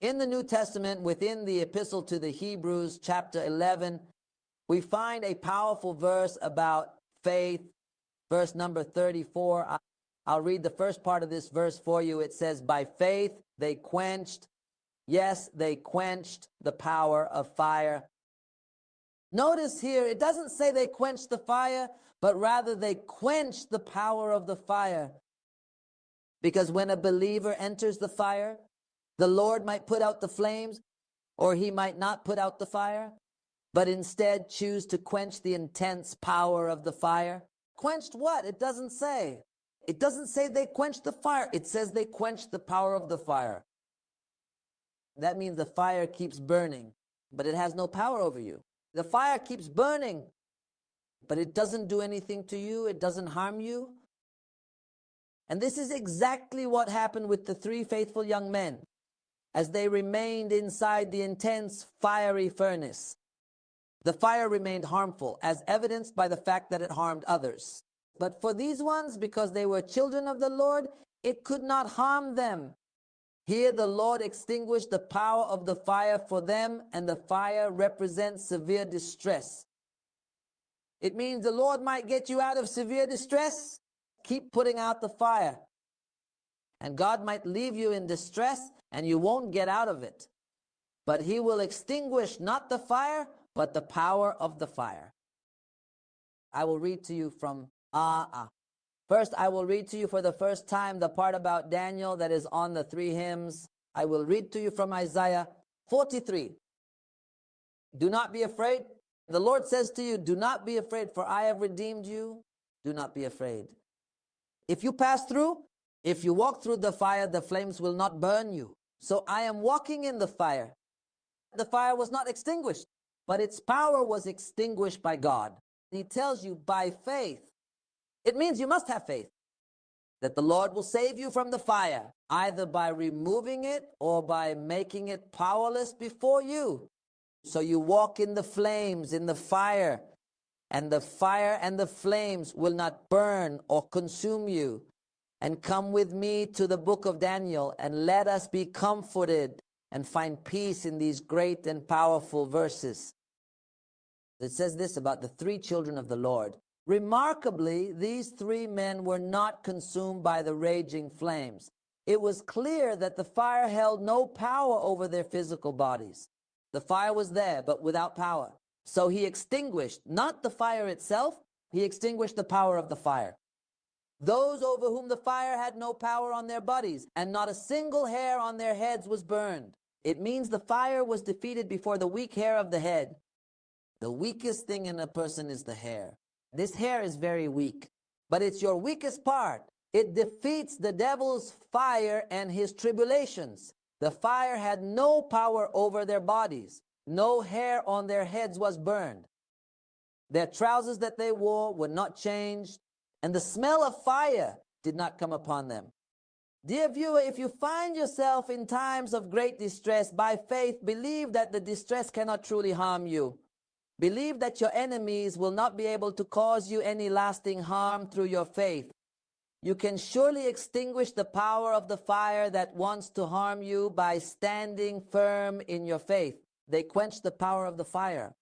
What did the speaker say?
In the New Testament, within the Epistle to the Hebrews, chapter 11, we find a powerful verse about faith, verse number 34. I'll read the first part of this verse for you. It says, by faith they quenched, yes, they quenched the power of fire. Notice here, it doesn't say they quenched the fire, but rather they quenched the power of the fire. Because when a believer enters the fire, the Lord might put out the flames, or he might not put out the fire, but instead choose to quench the intense power of the fire. Quenched what? It doesn't say. It doesn't say they quenched the fire. It says they quenched the power of the fire. That means the fire keeps burning, but it has no power over you. The fire keeps burning, but it doesn't do anything to you. It doesn't harm you. And this is exactly what happened with the three faithful young men as they remained inside the intense fiery furnace. The fire remained harmful, as evidenced by the fact that it harmed others. But for these ones, because they were children of the Lord, it could not harm them. Here the Lord extinguished the power of the fire for them, and the fire represents severe distress. It means the Lord might get you out of severe distress. Keep putting out the fire. And God might leave you in distress, and you won't get out of it. But He will extinguish not the fire, but the power of the fire. I will read to you from First, I will read to you for the first time the part about Daniel that is on the three hymns. I will read to you from Isaiah 43. Do not be afraid. The Lord says to you, do not be afraid, for I have redeemed you. Do not be afraid. If you pass through, if you walk through the fire, the flames will not burn you. So I am walking in the fire. The fire was not extinguished, but its power was extinguished by God. He tells you by faith. It means you must have faith that the Lord will save you from the fire, either by removing it or by making it powerless before you. So you walk in the flames, in the fire and the flames will not burn or consume you. And come with me to the book of Daniel, and let us be comforted and find peace in these great and powerful verses. It says this about the three children of the Lord. Remarkably, these three men were not consumed by the raging flames. It was clear that the fire held no power over their physical bodies. The fire was there, but without power. So He extinguished, not the fire itself, He extinguished the power of the fire. Those over whom the fire had no power on their bodies, and not a single hair on their heads was burned. It means the fire was defeated before the weak hair of the head. The weakest thing in a person is the hair. This hair is very weak, but it's your weakest part. It defeats the devil's fire and his tribulations. The fire had no power over their bodies. No hair on their heads was burned. Their trousers that they wore were not changed, and the smell of fire did not come upon them. Dear viewer, if you find yourself in times of great distress, by faith, believe that the distress cannot truly harm you. Believe that your enemies will not be able to cause you any lasting harm through your faith. You can surely extinguish the power of the fire that wants to harm you by standing firm in your faith. They quenched the power of the fire.